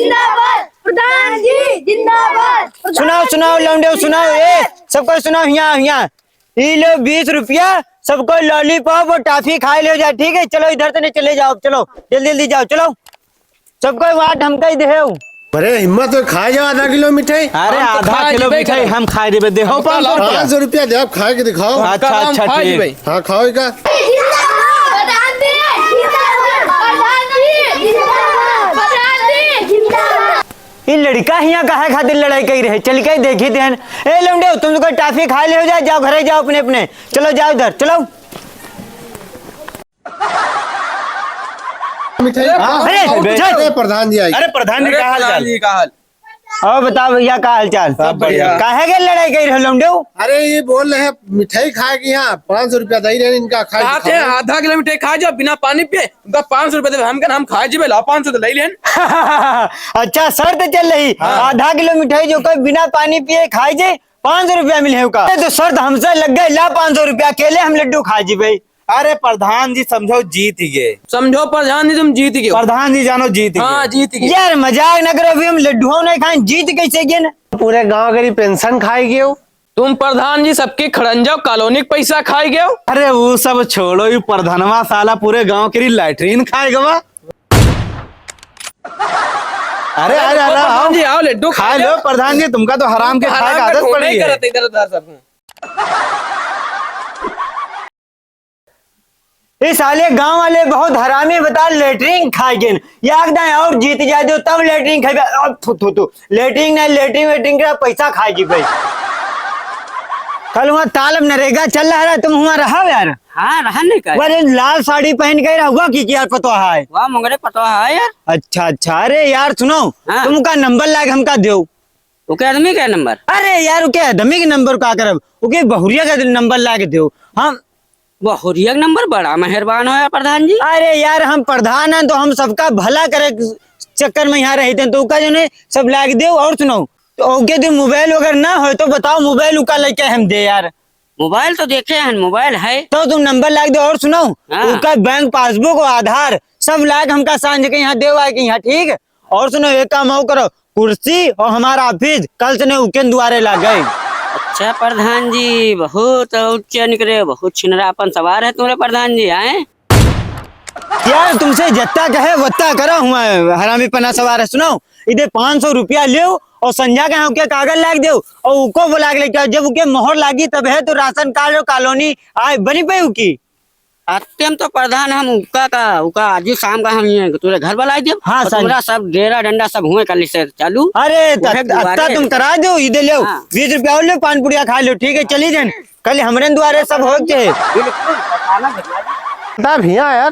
जिंदाबाद, प्रधान जी जिंदाबाद। सुनाओ सुनाओ लौंडे सुनाओ, ए सबको सुनाओ। यहाँ ये लो 20 रुपया, सबको लॉलीपॉप और टॉफी खाए ले जाओ, ठीक है। चलो इधर से नहीं चले जाओ, चलो जल्दी जल्दी जाओ, चलो सबको वहाँ ढमका ही दे। अरे हिम्मत तो खाए जाओ आधा किलो मिठाई। अरे आधा किलो मिठाई हम खाए देबे, देखो 500 रुपया दे, आप खा के दिखाओ। अच्छा अच्छा ठीक। हाँ खाओ का। ये लड़का यहाँ कहा खातिर लड़ाई कर रहे, चल के देखी थे। ए लौंडे तुम लोग टॉफी खा ले हो जाओ घरे जाओ अपने अपने, चलो जाओ इधर चलो। अरे प्रधान जी आई। अरे प्रधान जी का हाल चाल? और बताओ भैया का हाल चाल? सब बढ़िया। काहे के लड़ाई कर रहे लौंडे? अरे ये बोल रहे हैं मिठाई खाए की, यहाँ 500 रुपया दे रहे इनका खाए। आधा किलो मिठाई खा जाओ बिना पानी पिए, उनका 500 रुपया दे, हम खाए जी ला 500 तो ले लेन। अच्छा शर्त चल रही, आधा किलो मिठाई जो कोई बिना पानी पिए खाए जे 500 रुपया मिले का। तो शर्त हमसे लग गए, ला 500 रुपया, अकेले हम लड्डू खा जी भाई। अरे प्रधान जी समझो जीत गए। समझो प्रधान जी तुम जीत गए। प्रधान जी जानो जीत गए। हाँ जीत गए। यार मजाक न करो, अभी हम लड्डू नहीं खाए, जीत कैसे गए ना? पूरे गांव की पेंशन खाए गए हो तुम प्रधान जी, सबके खड़ंजा कॉलोनी पैसा खाए गए हो। अरे वो सब छोड़ो, ये प्रधानवा साला पूरे गांव के लिए लैट्रीन खाए गवा। अरे अरे प्रधान जी आओ लड्डू खा लो प्रधान जी, तुमका तो हराम के खाए का आदत पड़ी है। इधर उधर सब इस साले गांव वाले बहुत हरामी, बता लेटरिन खाए याकदा और जीत जाए दो तब लेटरिन खाए। अब थू लेटरिन नहीं, लेटरिन वेटरिन का पैसा खाए जी भाई। कल वहाँ तालब नरेगा चल रहा है, तुम वहाँ रहा यार? हाँ रहा नहीं का। अरे लाल साड़ी पहन के हुआ की यार पता है? वाह मंगरे पता है यार। अच्छा अच्छा। अरे यार सुनो, हाँ। तुमका नंबर लाग हमका दो। ओके आदमी का नंबर? अरे यार ओके आदमी के नंबर का करब, ओके बहुरिया का नंबर लाके दो। हम बहुरिया नंबर, बड़ा मेहरबान हो यार प्रधान जी। अरे यार हम प्रधान हैं तो हम सबका भला करे चक्कर में यहाँ रहते हैं, तो उका जो ने सब लाग दे। और सुनो तो ओके तो मोबाइल वगैरह ना हो तो बताओ, मोबाइल उका लेके हम दे यार। मोबाइल तो देखे हैं, मोबाइल है तो तुम नंबर लाग दो। और सुनो हाँ। उका बैंक पासबुक और आधार सब लाग हमका सांझ के यहाँ देवा के यहाँ, ठीक है। और सुनो एक काम और करो, कुर्सी और हमारा ऑफिस कल से उके द्वारे ला गए। अच्छा प्रधान जी, बहुत उच्च निकले, बहुत छिनरापन सवार है तुम्हारे प्रधान जी। आए यार तुमसे जत्ता कहे वत्ता करा हुआ है, हरामी पना सवार है। सुनो इधर 500 रुपया ले और संजय के यहाँ कागज लाग दो और उको बुला के लेके, जब उके मोहर लागी तब है तो राशन कार्ड और कॉलोनी आए बनी पे उकी। अत्यंत तो प्रधान हम उका आज ही शाम का हम ये तुरे घर बुला दे। हाँ, तुम्हारा सब डेरा डंडा सब हुए कल से चालू। अरे अत्ता तुम करा दो, इधर लो 20 रुपया और लो, पान पुड़िया खा लो, ठीक है। चली जान कल हमरे द्वारे सब हो गए। भैया यार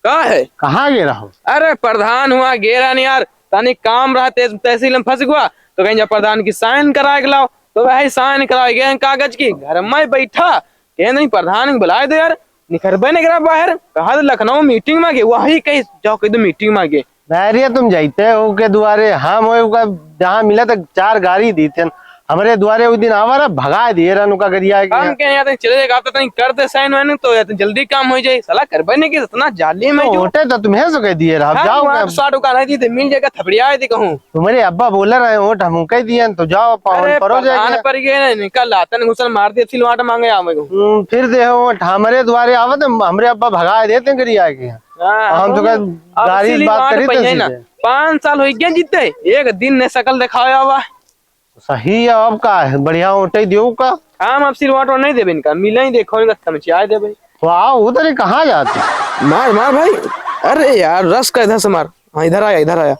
का है कहाँ गे रहो? अरे प्रधान हुआ गेरा नहीं यार, तनिक काम रहा तहसील में फंस गया तो कहीं प्रधान की साइन करा के लाओ, तो वही साइन कराए गए कागज की। घर में बैठा कह नहीं प्रधान बुलाए दो यार, निखरबे नहीं करा बाहर। कहा लखनऊ मीटिंग में गे, वही कहीं जाओ कह दो मीटिंग में गे। बैरिया तुम जाते हो के द्वारे, हम जहाँ मिला था 4 गाड़ी दी थे हमारे द्वारे, उस दिन आवारा भगा दिए रनु का गरिया हम के यहाँ चले जाएगा तो कर दे साइन वाइन तो जल्दी काम हो जाए। साला करबे नहीं की इतना जाली में होटे तो तुम्हें सो कह दिए रहा, जाओ 60 का नहीं दी मिल जाएगा, थपड़िया दी कहूँ। तुम्हारे अब्बा बोल रहे होट हम कह दिए तो जाओ परो जाएगा। पर गए निकल लातन घुसल मार दिए सिलवाट मांगे आवे को। फिर देखो हमारे द्वारे आवत हमरे अब्बा भगा देते गरिया के। हम तो गाड़ी बात करी ना 5 साल हो गया जीते, एक दिन ने शकल दिखाया हुआ सही है। अब का है बढ़िया ओटे दियो का हम अब सिलवाट नहीं देबे इनका, मिले ही देखो इनका समझाए देबे। वाह उधर कहाँ जाते? मार मार भाई, अरे यार रस का इधर से मार। हाँ इधर आया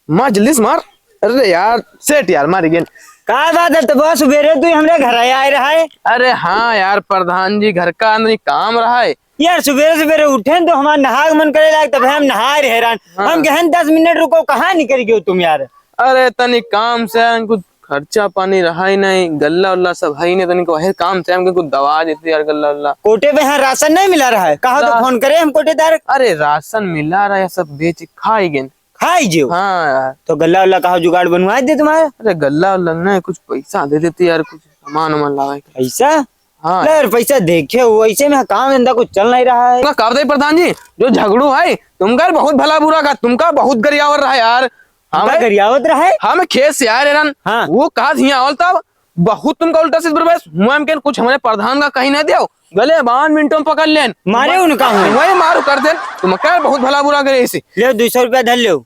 मार जल्दी से मार। अरे यार सेठ यार मार गए। का बात है तो बस सुबेरे तू हमरे घर आए रहा है? अरे हाँ यार प्रधान जी घर का अंदर काम रहा है यार, सवेरे सवेरे उठे तो हमारा नहा मन करे लाग, तब हम नहा हैरान। हम कहन 10 मिनट रुको, कहाँ निकल गए तुम यार? अरे तनी काम से कुछ खर्चा पानी रहा ही नहीं, गल्ला उल्ला सब है ही नहीं, तनी वही काम से हमको कुछ दवा देते यार गल्ला उल्ला। कोटे पे यहाँ राशन नहीं मिला रहा है, कहा तो फोन करे हम कोटेदार। अरे राशन मिला रहा है, सब बेच खाई गए खाई जो। हाँ यार तो गल्ला उल्ला कहा जुगाड़ बनवा दे तुम्हारा। अरे गल्ला उल्ला नहीं, कुछ पैसा दे देते यार, कुछ सामान वामान लगा। पैसा? हाँ यार पैसा देखे हो ऐसे में काम धंधा कुछ चल नहीं रहा है। प्रधान जी जो झगड़ू है तुमका बहुत भला बुरा का, तुमका बहुत गरियावर रहा यार। हमका गरियावत रहा है। हम खेत से आए रन हाँ। वो कहा यहाँ और तब बहुत तुमका उल्टा सीधा बरबस मुमकिन कुछ हमारे प्रधान का कहीं ना दियो गले 5 मिनटों में पकड़ लेन मारे उनका वही मारू कर देन तुमका बहुत भला बुरा करे इसे ले 200 रुपया धर लो।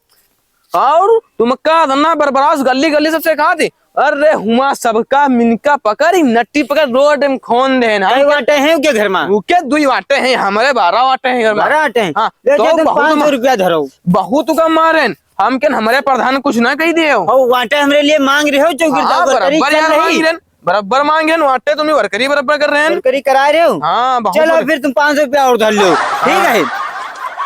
और तुमका धन्ना बरबरास गली गली सबसे कहा थी अरे हुआ सबका मिनका पकड़ नट्टी पकड़ रोड में खोन देन कई वाटे हैं के घर में? उके 2 वाटे हैं हमारे 12 वाटे हैं घर में 12 वाटे हैं। हाँ, ले तो तुम बहुत 500 रुपया धरो। बहुत कम मारेन हम के हमारे प्रधान कुछ ना कही दिए हो और वाटे हमरे लिए मांग रहे हो चौकीदार हाँ, वर्करी बराबर चल यार रही मांग रहे हैं, बराबर मांग रहे हैं, वाटे तुम वर्करी बराबर कर रहे हैं वर्करी करा रहे हो। हाँ बहुत चलो बड़े- फिर तुम 500 रुपया और धर लो। ठीक है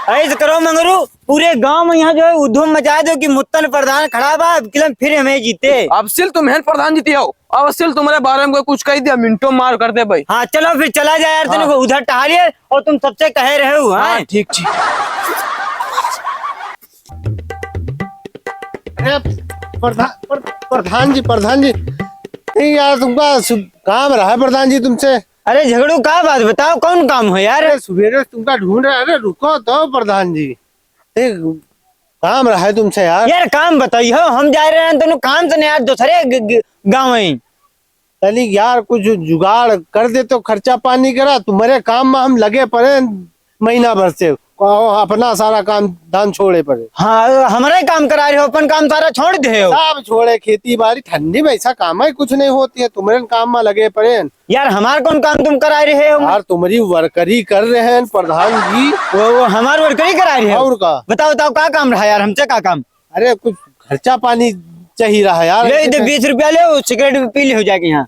ऐसे करो मंगरू पूरे गांव में यहाँ जो है उधम मचा दो कि मुत्तन प्रधान खड़ा बा अब किलम फिर हमें जीते। अब सिल तुम्हें प्रधान जीती हो अब सिल तुम्हारे बारे में कोई कुछ कही दिया मिनटों मार कर दे भाई हाँ चलो फिर चला जाए यार तेरे को उधर टहलिए और तुम सबसे कहे रहे हो। हाँ हाँ ठीक ठीक अरे प्रधान जी नहीं यार तुमका काम रहा है प्रधान जी तुमसे। अरे झगड़ू का बात बताओ कौन काम हो यार? अरे सुबह तुमका ढूंढ रहा है। अरे रुको तो प्रधान जी एक काम रहा है तुमसे यार। यार काम बताइए हम जा रहे हैं तो काम से नहीं यार दूसरे गाँव में। चली यार कुछ जुगाड़ कर दे तो खर्चा पानी करा तुम्हारे काम में हम लगे पड़े महीना भर से अपना सारा काम धान छोड़े पड़े। हाँ हमारा ही काम करा रहे हो अपन काम सारा छोड़ दे हो। सब छोड़े खेती बाड़ी ठंडी में ऐसा काम है कुछ नहीं होती है तुम्हारे काम में लगे पड़े हैं। यार हमारा कौन काम तुम करा रहे हो? यार तुम्हारी वर्करी कर रहे हैं प्रधान जी। वो हमारे वर्करी करा रहे हो? और का बताओ बताओ क्या काम रहा यार हमसे क्या काम? अरे कुछ खर्चा पानी चाहिए रहा यार। ले इधर 20 रुपया ले सिगरेट पी ले हो जाएगी यहाँ।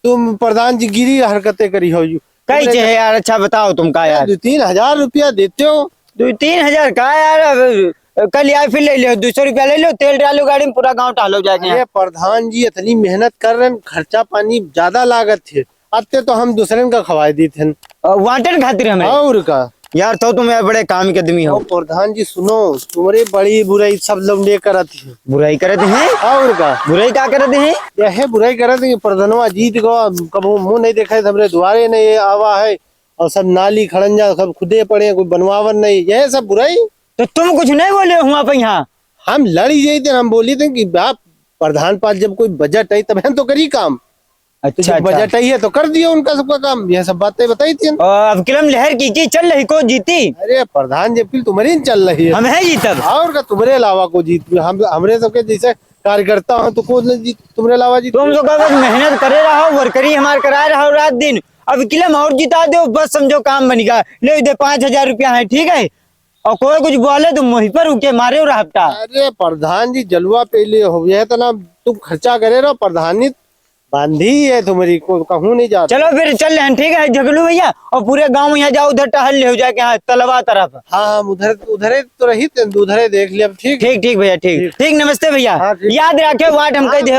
तुम प्रधान जी गिरी हरकतें करी हो कई चाहिए यार? अच्छा बताओ तुम का यार? 2-3 हजार रुपया देते हो। 2-3 हजार का यार? अब कल यार फिर ले लो 200 रुपया ले लो तेल डालो गाड़ी में पूरा गाँव टहलो जाके अरे प्रधान जी इतनी मेहनत कर रहे हैं खर्चा पानी ज्यादा लागत थे आते तो हम दूसरे का खवाए दी थे वांटेड खातिर हमें। और का यार तो तुम यार बड़े काम के आदमी हो। प्रधान जी सुनो तुम्हारी बड़ी बुराई सब लोग लेकर आती है। बुराई करते हैं? और का बुराई क्या करते हैं? यह बुराई करते हैं प्रधानवा जीत गवा कबू मुंह नहीं देखा हमरे द्वारे नहीं आवा है और सब नाली खड़ंजा सब खुदे पड़े कोई बनवावन नहीं यह सब बुराई। तो तुम कुछ नहीं बोले हुआ पे यहाँ? हम लड़ी गई थे हम बोली थे कि आप प्रधान पास जब कोई बजट आई तब हम तो करी काम। तो जब बजट आई है तो कर दिया उनका सबका काम यह सब बातें बताई थी। अब किलम लहर की चल रही को जीती? अरे प्रधान जी तुम्हारी चल रही है हम है जीतब और का तुम्हारे अलावा को जीत हम हमरे सबके जैसे कार्यकर्ता हो तो कौन नहीं जीत तुम्हारे अलावा जीत। तुम लोग बस मेहनत करे रहो वर्करी हमारे कराए रहो रात दिन अब किलम और जिता दो बस समझो काम बनेगा। ले इधर 5000 रुपया है ठीक है और कोई कुछ बोले तो मुँह पर उके मारे हो हफ्ता। अरे प्रधान जी जलवा पे लिए हो गया तो ना तुम खर्चा करे रहो प्रधानी बांधी है तुम्हारी को कहूँ नहीं जाता। चलो फिर चल रहे हैं ठीक है झगड़ू भैया और पूरे गांव में यहाँ जाओ उधर टहल ले हो जाके यहाँ तलवा तरफ। हाँ हम उधरे तो रही थे उधरे देख लिया ठीक। ठीक ठीक भैया ठीक ठीक नमस्ते भैया। हाँ, ठीक। याद रखे वाट हम कह दे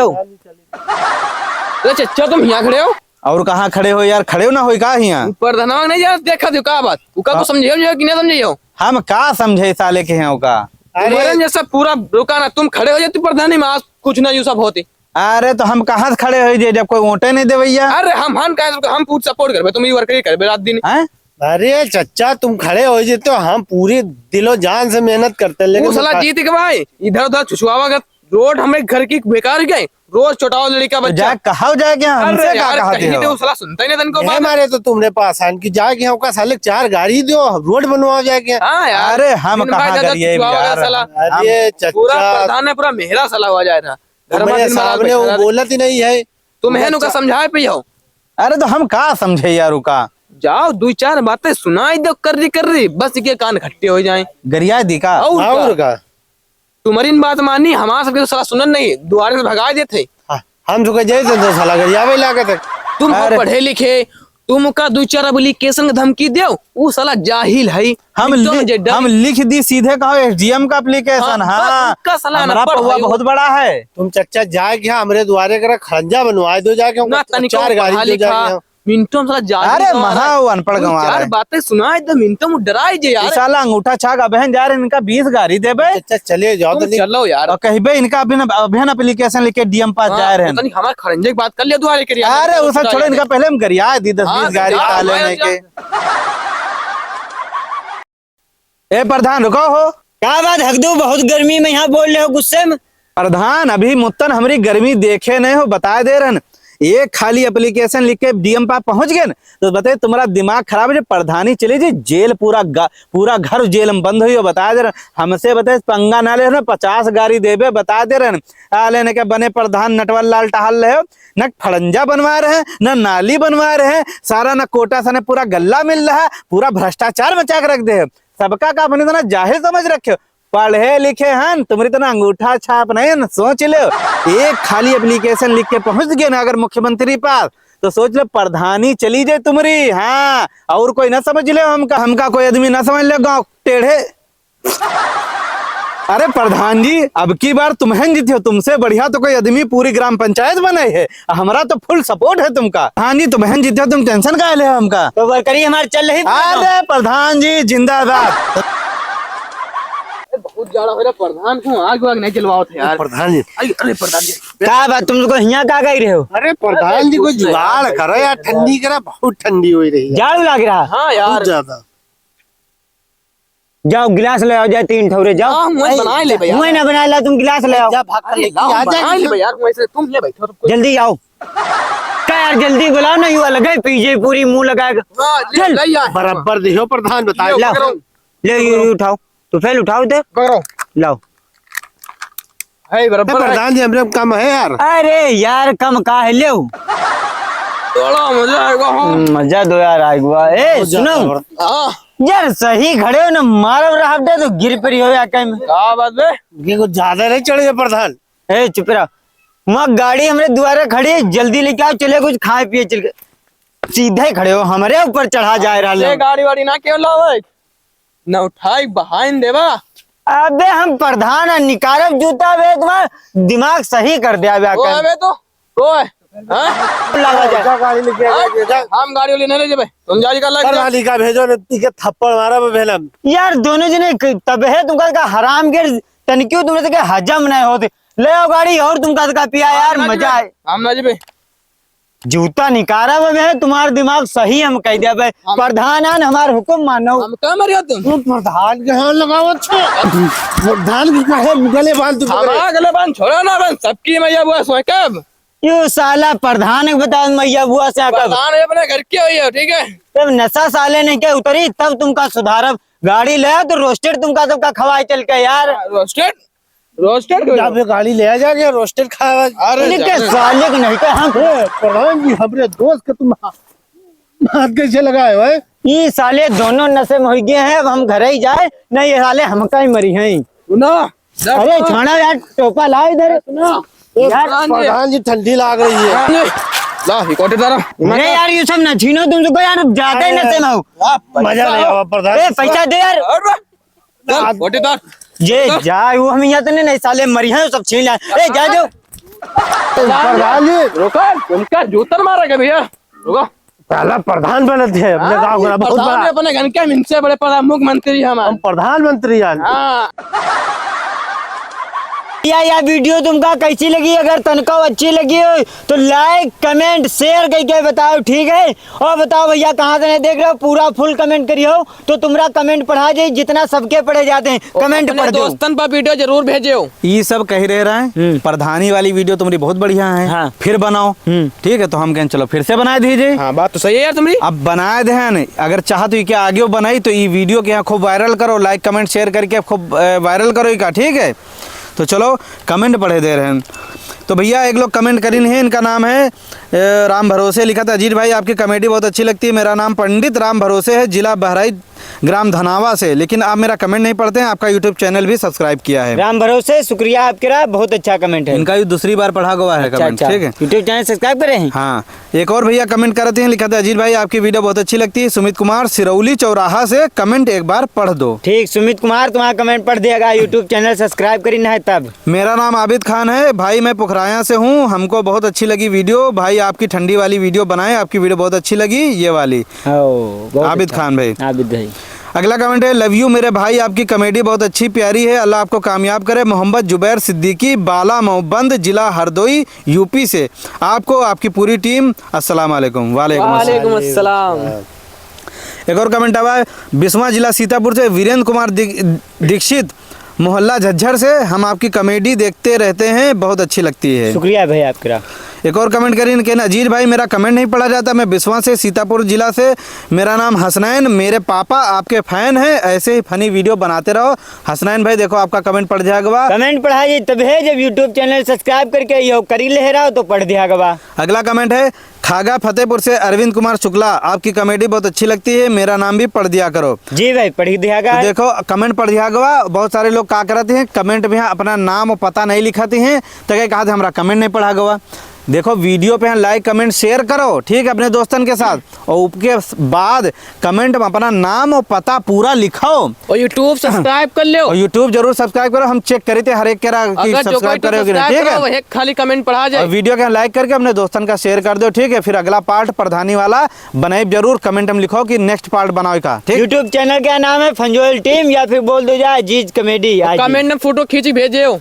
चचा तुम यहाँ खड़े हो और कहाँ खड़े हो यार? खड़े हो ना हो का यहाँ? प्रधानवा नहीं जा देखा थी का बात उका को समझे कि नहीं समझे हम का समझे साले के हैं का? तुम्हारे जैसा पूरा रुका ना तुम खड़े हो जाते प्रधानी में आज कुछ ना यू सब होती। अरे तो हम कहाँ से खड़े हो जब कोई वोटे नहीं दे भैया? अरे हम हम पूछ सपोर्ट करबे तुम ये वर्करी करबे रात दिन। हैं? अरे चचा तुम खड़े हो जाते हो हम पूरी दिलो जान से मेहनत करते वो लेकिन साला जीत के भाई इधर उधर छुछुआवा का रोड हमारे घर की बेकार गए रोज छोटाओ लड़का बच्चा जा कहा जाके हमसे अरे का यार कहते कहीं हो? तो साला सुनता ही नहीं तनको ये बात। मारे तो तुमने पास आन की जाके यहाँ का साले 4 गाड़ी दो रोड बनवाओ जाके। हाँ यार अरे हम दिन भर कहाँ ज्यादा करिए छुछुआवा का यार? साला अरे पूरा चचा प्रधान है पूरा मेहरा साला हुआ जाए था घर में मेरे दिन भर सामने बैठा वो रहता। बोलत ही नहीं है। तुम है नुका समझाए पे हो अरे तो हम का समझे यार का? जाओ 2-4 बातें सुनाई दो कर रही बस के कान खट्टे हो जाए। गरिया दी का? और का तुम्हारी बात मानी हमारा सबके तो साला सुनन नहीं द्वारे से भगा देते। हाँ, हम तो जैसे तो साला गरियावे लागे थे। तुम अरे। पढ़े लिखे तुम का 2-4 एप्लीकेशन धमकी दो वो साला जाहिल है। हम लिख दी सीधे कहो एसडीएम का एप्लीकेशन। हाँ, हाँ उसका साला हमारा नंबर पौवा है वो। बहुत बड़ा है। तुम चचा जाके हमरे द्वारे करा खंजा बनवा दो जाके ना तनिको 4 पढ़ा गाड़ी दो लिखा जाके। मिनटों में साला जाहिल अरे गंवा रहा है। महा वो अनपढ़ गंवा रहा 2-4 है। बातें सुनाए तो मिनटों में डराई जे इस यार। साला अंगूठा छाग अभियान जा रहे हैं, इनका 20 गाड़ी देबे चचा चले जाओ तुम तो चलो यार। और कहबे इनका अभियान एप्लीकेशन लेके डीएम पास जा रहे हैं। नहीं हमारे खरंजे की बात कर लिया द्वारे के अरे वो सब छोड़ो इनका पहले हम गरिया दी 10-20 गाड़ी हाँ, का जाओ, लेने जाओ। के। ए प्रधान रुको हो क्या बात हक दो, बहुत गर्मी में यहाँ बोल रहे हो गुस्से में। प्रधान अभी मुत्तन हमारी गर्मी देखे नहीं हो, बता दे रहे एक खाली एप्लीकेशन लिख के डीएम पास पहुंच गए ना, तो बताइए तुम्हारा दिमाग खराब है। प्रधानी चली जी जेल, पूरा घर जेल में बंद हुई हो, बता दे रहे हमसे। बताए पंगा ना ले, 50 गाड़ी देवे, बता दे रहे आ लेने के बने प्रधान नटवर लाल टहल रहे हो, न फड़ंजा बनवा रहे हैं, न नाली बनवा रहे हैं, सारा न कोटा सा न पूरा गल्ला मिल रहा है, पूरा भ्रष्टाचार मचा के रख दे। सबका का अपने तना जाहिर समझ रखे, पढ़े लिखे हैं तुम्हारी तरह अंगूठा छाप नहीं है, सोच लो एक खाली एप्लीकेशन लिख के पहुंच गए ना अगर मुख्यमंत्री पास, तो सोच लो प्रधानी चली जाए तुम्हारी। हाँ, और कोई ना समझ ले, हमका कोई आदमी ना समझ ले गाँव टेढ़े। अरे प्रधान जी अब की बार तुम्हें जीते हो, तुमसे बढ़िया तो कोई आदमी पूरी ग्राम पंचायत बनाई है, हमारा तो फुल सपोर्ट है तुमका। हाँ जी तुम्हें जीते हो, तुम टेंशन का ले हमका, तो वर्करी हमारे चल रही। अरे प्रधान जी जिंदाबाद। बहुत ज्यादा हो रहा प्रधान को आग वाग नहीं जलवाओ थे यार। प्रधान जी, अरे प्रधान जी क्या बात तुम लोग यहाँ का गई रहे हो? अरे प्रधान जी कोई जुगाड़ करो यार, ठंडी करा, बहुत ठंडी हो रही है, झाड़ू लग रहा। हाँ बहुत यार ज्यादा। जाओ गिलास ले आओ, जाए 3 ठौरे जाओ। हाँ, मुँह बना ले भैया। मुँह ना बना ला, तुम गिलास ले आओ। जा भाग कर अरे लेके लाओ आ बना ले जा। भैया, वैसे तुम ले बैठो तो जल्दी आओ। क्या यार जल्दी बुलाओ ना, यूं लगे पीछे पूरी मुंह लगाएगा। चल बराबर देखो प्रधान बताए। लाओ ले यूं उठाओ, तो पहले उठाओ दे, करो लाओ। है बराबर है। प्रधान जी हमरे कम है यार। अरे यार कम का है, ले थोड़ा मजा आएगा। हाँ मजा दो यार आएगा। ए सुनो हाँ, यार, सही खड़े हो ना, मारो रहा दे तो गिर पड़ी हो या कहीं में। क्या बात है? ये कुछ ज्यादा नहीं चढ़े प्रधान। ए चुप रहो, वहाँ गाड़ी हमारे द्वारा खड़ी है, जल्दी लेके आओ, चले कुछ खाए पिए चल के। सीधे खड़े हो, हमारे ऊपर चढ़ा जा रहा ये है। गाड़ी वाड़ी ना क्यों लावे, ना उठाई बहाइन देवा। अबे हम प्रधान है, निकारब जूता वे तुम्हारा दिमाग सही कर दिया वो है तो वो है। हाँ? लगा जाए। जा गाड़ी लेके आ जा। हम गाड़ी वाली नहीं ले जाबे, तुम जारी कर लग जा। प्रधान का भेजो ने तीके थप्पड़ मारा भेलम। यार दोनों जने तब है तुमका का हराम के तनिक्यों तुमने के हजम नहीं होते। ले आओ गाड़ी और तुमका का पिया यार, मजा आए। हम ना जाबे, जूता निकारा हुआ है, तुम्हारा दिमाग सही हम कह दिया भाई। प्रधान है हमारा हुक्म मानो। हम कहाँ मरिया तुम? प्रधान के हाथ लगाओ। प्रधान की कहे गले बांध तू। हमारा गले बांध छोड़ा ना बन, सबकी मैया बुआ सोए कब? यू साला प्रधान के बता मैया बुआ से आकर प्रधान अपने घर की हुई है, ठीक है? जब नशा साले ने क्या उतरी तब तुमका सुधारब। गाड़ी ले आओ तो रोस्टेड तुमका सबका खवाए चल के यार। रोस्टेड रोस्टेड यहाँ पे गाड़ी ले जाके रोस्टेड खाया। अरे के साले के नहीं हम प्रधान जी हमरे दोस्त के तुम हाथ कैसे लगाए भाई? ये साले दोनों नशे में हो गए हैं, अब हम घर ही जाए नहीं, ये साले हमका ही मरी हैं। सुनो अरे छोड़ा यार, टोपा लाओ इधर यार। प्रधान जी ठंडी लाग रही है। ला ही कोटे तारा अरे यार ये सब न छीनो, तुम तो यार ज्यादा ही नशे में हो। मजा नहीं आवा प्रधान। ए पैसा दे यार। चल कोटे तार ये जाए वो हम यहाँ तो नहीं साले मरी हैं, सब छीन लाए। ए जा दो प्रधान जी रुको, उनका जूतर मारेगा भैया, रुको। पहला प्रधान बने थे अपने गाँव का, बहुत प्रधान बड़ा अपने घर के इनसे बड़े मुख्यमंत्री हमारे। प्रधानमंत्री यार। हाँ या वीडियो तुमका कैसी लगी? अगर तनको अच्छी लगी हो तो लाइक कमेंट शेयर करके बताओ, ठीक है? और बताओ भैया कहाँ से नहीं देख रहे हो, पूरा फुल कमेंट करियो तो तुम्हारा कमेंट पढ़ा जाए, जितना सबके पढ़े जाते हैं कमेंट पढ़ दो। दोस्तन पर वीडियो जरूर भेजो। ये सब कह रहे हैं प्रधानी वाली वीडियो तुम्हारी बहुत बढ़िया है। हाँ। फिर बनाओ। ठीक है, तो हम कहें चलो फिर से बना दीजिए। हाँ बात तो सही है यार तुम्हारी। अब बनाए ध्यान, अगर चाह तो क्या आगे बनाई तो ये वीडियो के यहाँ खूब वायरल करो, लाइक कमेंट शेयर करके खूब वायरल करो इसका, ठीक है? तो चलो कमेंट पढ़े दे रहे हैं। तो भैया एक लोग कमेंट करीन है, इनका नाम है राम भरोसे, लिखा था अजीत भाई आपकी कमेडी बहुत अच्छी लगती है। मेरा नाम पंडित राम भरोसे है, जिला बहराइच, ग्राम धनावा से, लेकिन आप मेरा कमेंट नहीं पढ़ते हैं। आपका यूट्यूब चैनल भी सब्सक्राइब किया है। राम भरोसे शुक्रिया आपका, बहुत अच्छा कमेंट है। इनका भी दूसरी बार पढ़ा हुआ है कमेंट, ठीक है? यूट्यूब चैनल सब्सक्राइब करे हैं। हाँ, एक और भैया कमेंट करते हैं, लिखा था अजीत भाई आपकी वीडियो बहुत अच्छी लगती है। सुमित कुमार सिरौली चौराहा से, कमेंट एक बार पढ़ दो। ठीक, सुमित कुमार तुम्हारा कमेंट पढ़ दिया, यूट्यूब चैनल सब्सक्राइब करना है तब। मेरा नाम आबिद खान है भाई, मैं पुखराया से हूँ, हमको बहुत अच्छी लगी वीडियो भाई, आपकी ठंडी वाली वीडियो बनाए, आपकी वीडियो बहुत अच्छी लगी ये वाली। आबिद खान भाई। आबिद भाई। अगला कमेंट है, लव यू मेरे भाई, आपकी कॉमेडी बहुत अच्छी प्यारी है, अल्लाह आपको कामयाब करे। मोहम्मद जुबैर सिद्दीकी, बाला मोहब्बंद, जिला हरदोई, यूपी से, आपको आपकी पूरी टीम अस्सलाम वालेकुम। वालेकुम अस्सलाम। एक और कमेंट आया है, बिस्वा जिला सीतापुर से वीरेंद्र कुमार दीक्षित, मोहल्ला झज्जर से। हम आपकी कॉमेडी देखते रहते हैं, बहुत अच्छी लगती है। शुक्रिया भाई आपका। एक और कमेंट करिए कि अजीज भाई मेरा कमेंट नहीं पढ़ा जाता, मैं बिस्वा से सीतापुर जिला से, मेरा नाम हसनैन, मेरे पापा आपके फैन हैं, ऐसे ही फनी वीडियो बनाते रहो। हसनैन भाई देखो आपका कमेंट पढ़ जाएगा। कमेंट पढ़ाइए तब है जब यूट्यूब चैनल सब्सक्राइब करके यो करी ले रहा हो तो पढ़ दिया गवा। अगला कमेंट है खागा फतेहपुर से अरविंद कुमार शुक्ला, आपकी कॉमेडी बहुत अच्छी लगती है, मेरा नाम भी पढ़ दिया करो। जी भाई पढ़ दिया गया। तो देखो कमेंट पढ़ दिया गवा। बहुत सारे लोग क्या करते हैं कमेंट में अपना नाम और पता नहीं लिखाते हैं, तो क्या कहा हमारा कमेंट नहीं पढ़ा गवा। देखो वीडियो पे लाइक कमेंट शेयर करो, ठीक है, अपने दोस्तन के साथ, और उसके बाद कमेंट में अपना नाम और पता पूरा लिखाओ और यूट्यूब सब्सक्राइब कर लो। और यूट्यूब जरूर सब्सक्राइब करो। हम चेक करे थे हर एक करा कि अगर जो कोई सब्सक्राइब तो करोगे ना, सब्सक्राइब ठीक है। करो, वह खाली कमेंट पढ़ा और जाए। वीडियो के लाइक करके अपने दोस्तन का शेयर कर दो, ठीक है। फिर अगला पार्ट प्रधानी वाला बनाए जरूर, कमेंट में लिखो कि नेक्स्ट पार्ट बनाओ का, ठीक। यूट्यूब चैनल का नाम है फंजोल टीम, या फिर बोल दो जा अजीज कॉमेडी। कमेंट में फोटो खींची भेजे हो।